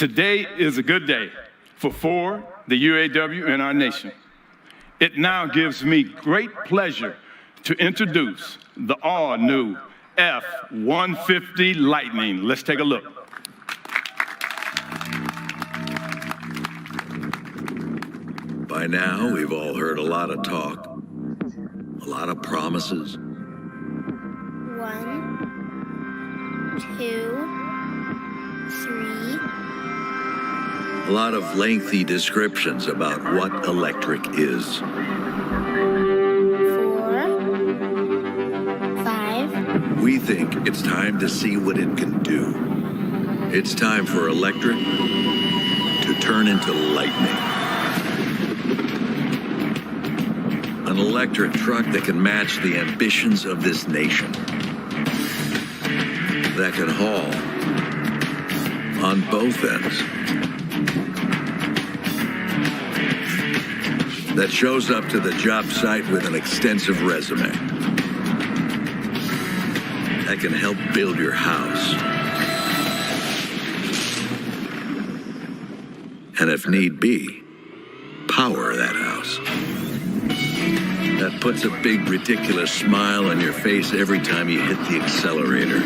Today is a good day for Ford, the UAW, and our nation. It now gives me great pleasure to introduce the all-new F-150 Lightning. Let's take a look. By now, we've all heard a lot of talk, a lot of promises. 1, 2, 3. A lot of lengthy descriptions about what electric is. 4, 5. We think it's time to see what it can do. It's time for electric to turn into lightning. An electric truck that can match the ambitions of this nation. That can haul on both ends. That shows up to the job site with an extensive resume. That can help build your house. And if need be, power that house. That puts a big, ridiculous smile on your face every time you hit the accelerator.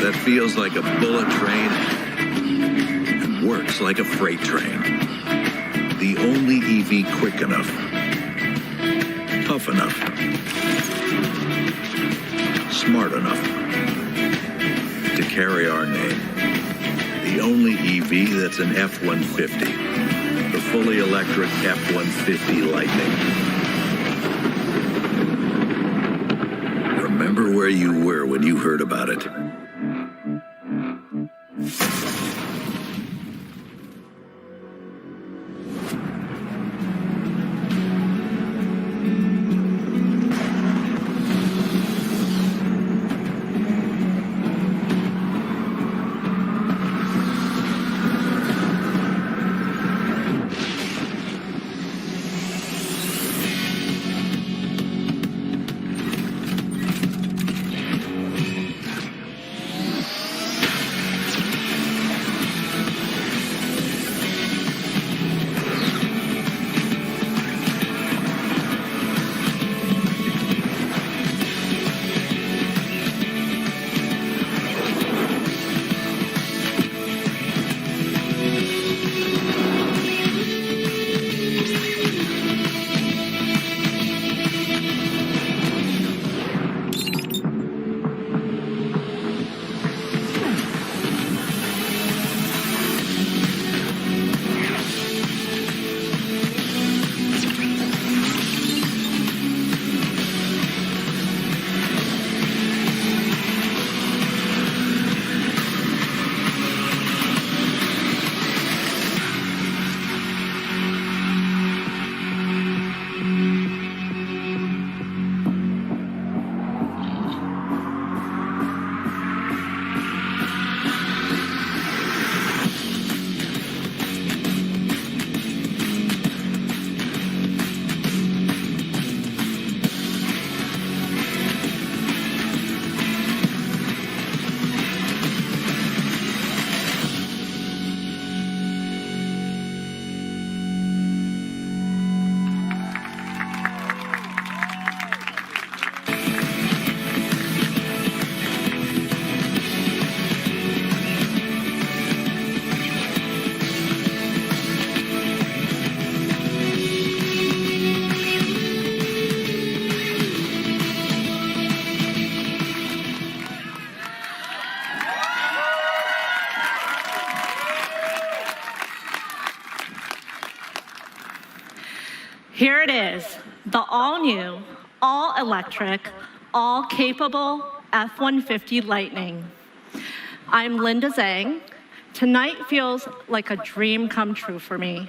That feels like a bullet train and works like a freight train. The only EV quick enough, tough enough, smart enough to carry our name. The only EV that's an F-150, the fully electric F-150 Lightning. Remember where you were when you heard about it. Here it is, the all-new, all-electric, all-capable F-150 Lightning. I'm Linda Zhang. Tonight feels like a dream come true for me.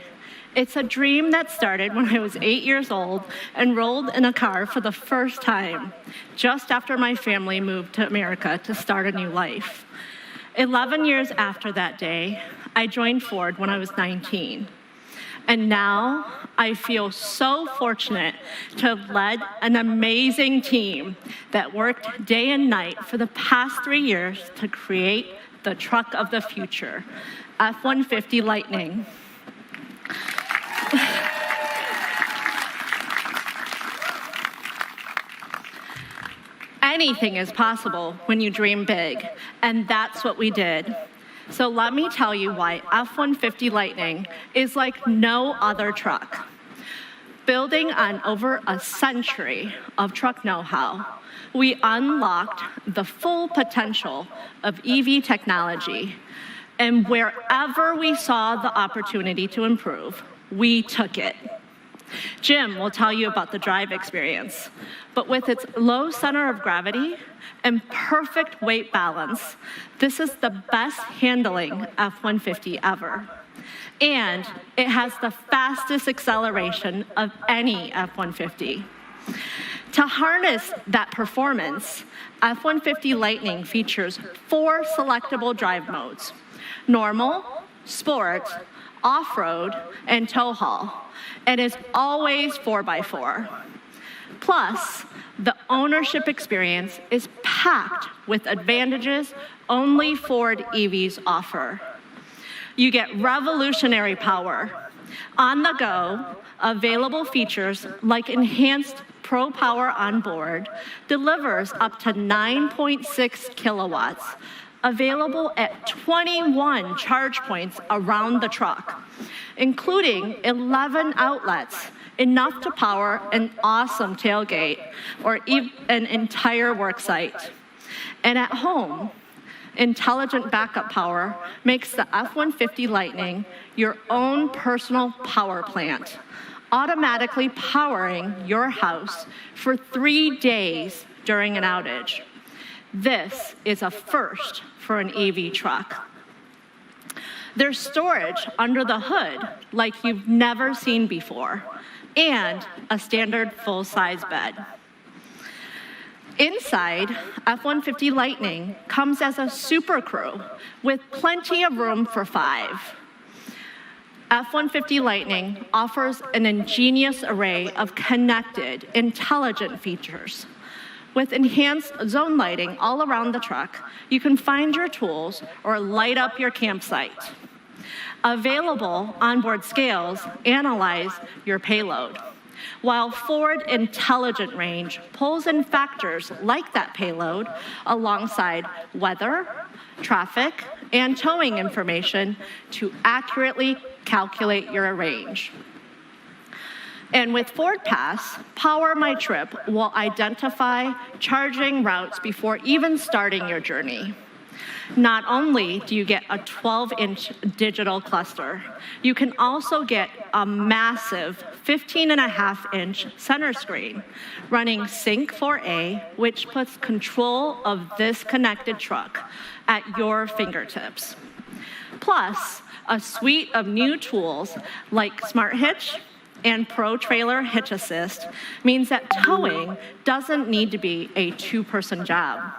It's a dream that started when I was 8 years old and rolled in a car for the first time, just after my family moved to America to start a new life. 11 years after that day, I joined Ford when I was 19. And now I feel so fortunate to have led an amazing team that worked day and night for the past 3 years to create the truck of the future, F-150 Lightning. Anything is possible when you dream big, and that's what we did. So let me tell you why F-150 Lightning is like no other truck. Building on over a century of truck know-how, we unlocked the full potential of EV technology, and wherever we saw the opportunity to improve, we took it. Jim will tell you about the drive experience, but with its low center of gravity and perfect weight balance, this is the best handling F-150 ever. And it has the fastest acceleration of any F-150. To harness that performance, F-150 Lightning features 4 selectable drive modes: normal, sport, off-road, and tow haul, and is always 4x4. Plus, the ownership experience is packed with advantages only Ford EVs offer. You get revolutionary power, on-the-go, available features like enhanced Pro Power on board, delivers up to 9.6 kilowatts, available at 21 charge points around the truck, including 11 outlets, enough to power an awesome tailgate or an entire work site. And at home, intelligent backup power makes the F-150 Lightning your own personal power plant, automatically powering your house for 3 days during an outage. This is a first for an EV truck. There's storage under the hood like you've never seen before, and a standard full-size bed. Inside, F-150 Lightning comes as a super crew with plenty of room for 5. F-150 Lightning offers an ingenious array of connected, intelligent features. With enhanced zone lighting all around the truck, you can find your tools or light up your campsite. Available onboard scales analyze your payload, while Ford Intelligent Range pulls in factors like that payload alongside weather, traffic, and towing information to accurately calculate your range. And with Ford Pass, Power My Trip will identify charging routes before even starting your journey. Not only do you get a 12-inch digital cluster, you can also get a massive 15.5-inch center screen running Sync 4A, which puts control of this connected truck at your fingertips. Plus, a suite of new tools like Smart Hitch and Pro Trailer Hitch Assist means that towing doesn't need to be a 2-person job.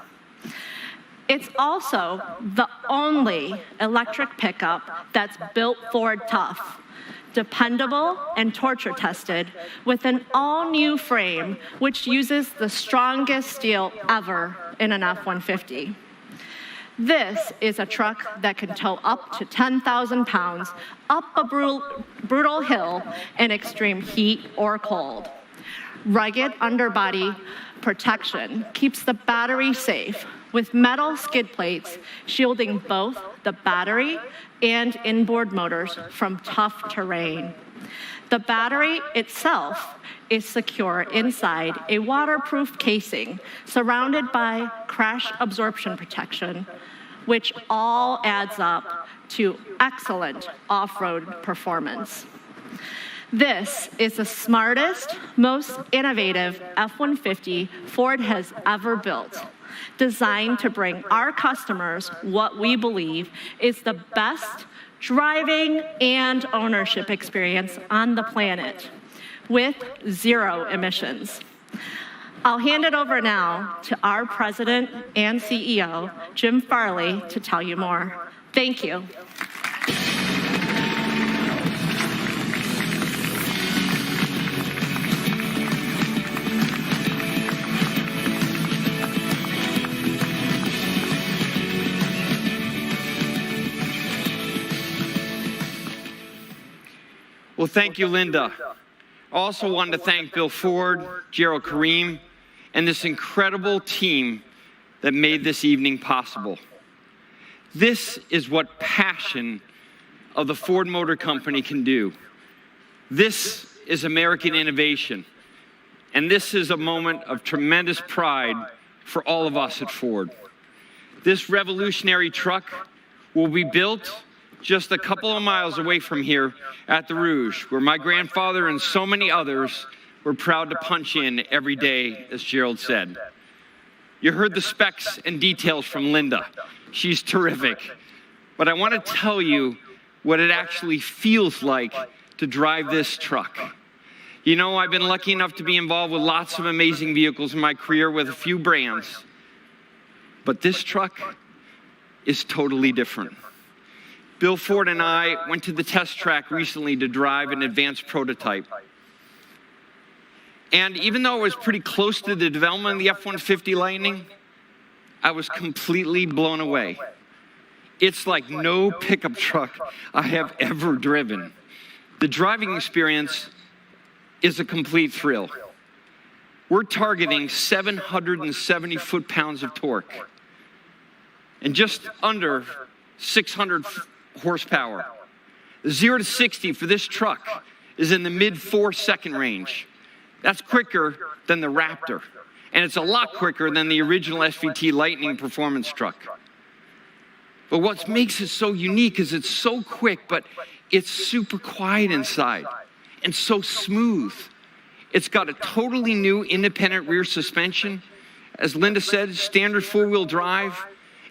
It's also the only electric pickup that's built Ford tough, dependable and torture tested with an all-new frame which uses the strongest steel ever in an F-150. This is a truck that can tow up to 10,000 pounds up a brutal hill in extreme heat or cold. Rugged underbody protection keeps the battery safe, with metal skid plates shielding both the battery and inboard motors from tough terrain. The battery itself is secure inside a waterproof casing surrounded by crash absorption protection, which all adds up to excellent off-road performance. This is the smartest, most innovative F-150 Ford has ever built, designed to bring our customers what we believe is the best driving and ownership experience on the planet, with 0 emissions. I'll hand it over now to our President and CEO, Jim Farley, to tell you more. Thank you. Well, thank you, Linda. I also wanted to thank Bill Ford, Gerald Kareem, and this incredible team that made this evening possible. This is what passion of the Ford Motor Company can do. This is American innovation. And this is a moment of tremendous pride for all of us at Ford. This revolutionary truck will be built just a couple of miles away from here at the Rouge, where my grandfather and so many others were proud to punch in every day, as Gerald said. You heard the specs and details from Linda. She's terrific. But I want to tell you what it actually feels like to drive this truck. You know, I've been lucky enough to be involved with lots of amazing vehicles in my career with a few brands. But this truck is totally different. Bill Ford and I went to the test track recently to drive an advanced prototype. And even though I was pretty close to the development of the F-150 Lightning, I was completely blown away. It's like no pickup truck I have ever driven. The driving experience is a complete thrill. We're targeting 770 foot-pounds of torque and just under 600 horsepower. The 0 to 60 for this truck is in the mid 4-second range. That's quicker than the Raptor, and it's a lot quicker than the original SVT Lightning performance truck. But what makes it so unique is it's so quick, but it's super quiet inside and so smooth. It's got a totally new independent rear suspension, as Linda said, standard four-wheel drive,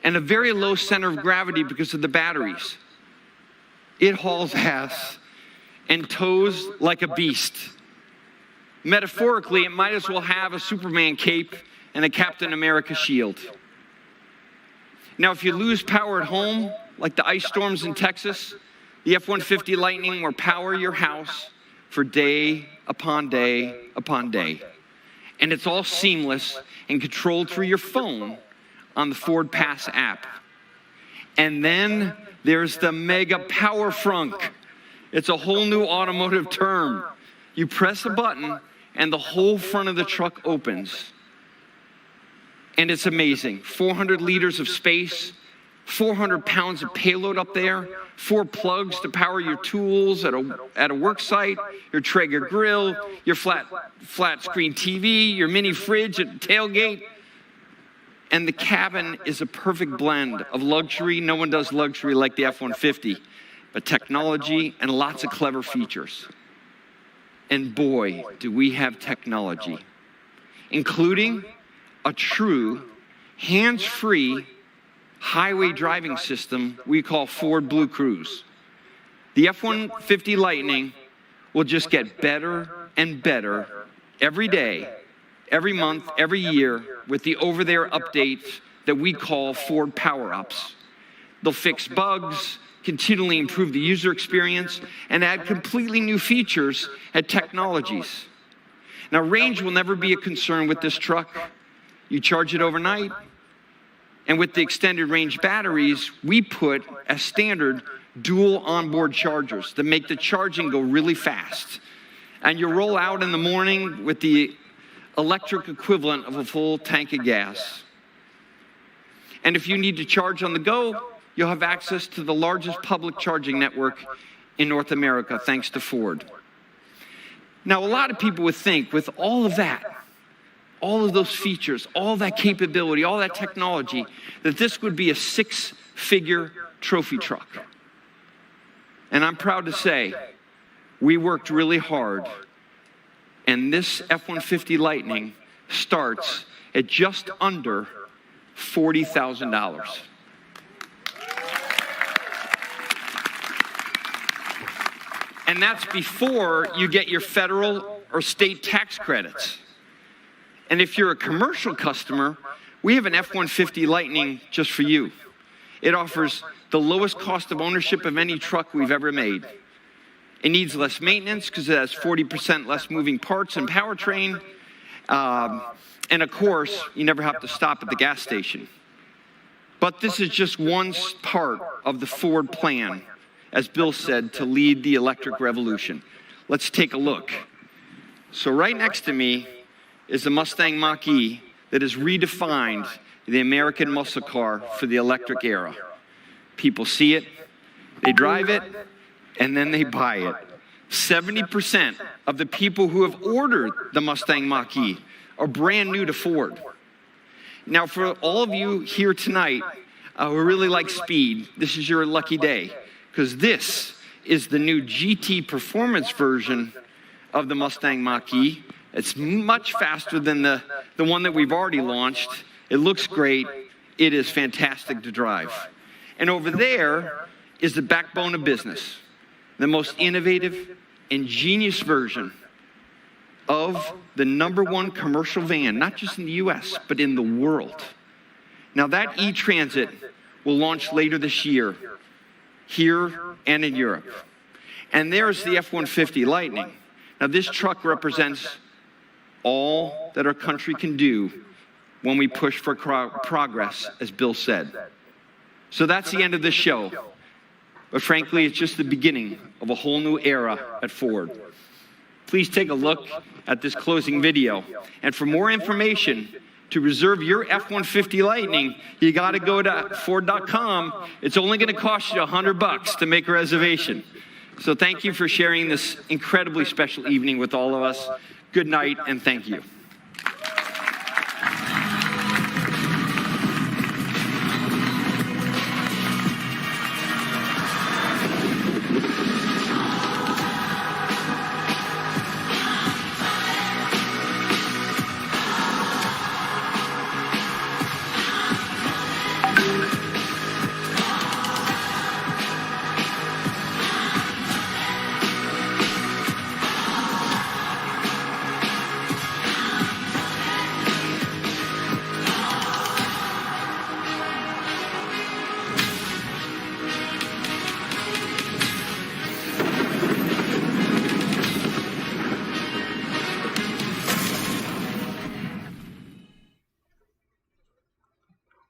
and a very low center of gravity because of the batteries. It hauls ass and tows like a beast. Metaphorically, it might as well have a Superman cape and a Captain America shield. Now, if you lose power at home, like the ice storms in Texas, the F-150 Lightning will power your house for day upon day upon day. And it's all seamless and controlled through your phone on the Ford Pass app. And then there's the Mega Power Frunk. It's a whole new automotive term. You press a button and the whole front of the truck opens. And it's amazing. 400 liters of space, 400 pounds of payload up there, 4 plugs to power your tools at a work site, your Traeger grill, your flat screen TV, your mini fridge at the tailgate. And the cabin is a perfect blend of luxury. No one does luxury like the F-150, but technology and lots of clever features. And boy, do we have technology, including a true hands-free highway driving system we call Ford Blue Cruise. The F-150 Lightning will just get better and better every day, every month, every year with the over-the-air updates that we call Ford Power-Ups. They'll fix bugs, continually improve the user experience, and add completely new features and technologies. Now, range will never be a concern with this truck. You charge it overnight, and with the extended range batteries, we put as standard dual onboard chargers that make the charging go really fast. And you roll out in the morning with the electric equivalent of a full tank of gas. And if you need to charge on the go, you'll have access to the largest public charging network in North America, thanks to Ford. Now, a lot of people would think with all of that, all of those features, all that capability, all that technology, that this would be a 6-figure trophy truck. And I'm proud to say, we worked really hard, and this F-150 Lightning starts at just under $40,000. And that's before you get your federal or state tax credits. And if you're a commercial customer, we have an F-150 Lightning just for you. It offers the lowest cost of ownership of any truck we've ever made. It needs less maintenance because it has 40% less moving parts and powertrain. And of course, you never have to stop at the gas station. But this is just one part of the Ford plan as Bill said, to lead the electric revolution. Let's take a look. So right next to me is the Mustang Mach-E that has redefined the American muscle car for the electric era. People see it, they drive it, and then they buy it. 70% of the people who have ordered the Mustang Mach-E are brand new to Ford. Now, for all of you here tonight who really like speed, this is your lucky day, because this is the new GT performance version of the Mustang Mach-E. It's much faster than the one that we've already launched. It looks great. It is fantastic to drive. And over there is the backbone of business, the most innovative, ingenious version of the #1 commercial van, not just in the US, but in the world. Now that E-Transit will launch later this year, here and in Europe. And there's the F-150 Lightning. Now this truck represents all that our country can do when we push for progress, as Bill said. So that's the end of this show. But frankly, it's just the beginning of a whole new era at Ford. Please take a look at this closing video. And for more information, to reserve your F-150 Lightning, you gotta go to Ford.com. It's only gonna cost you $100 to make a reservation. So thank you for sharing this incredibly special evening with all of us. Good night and thank you.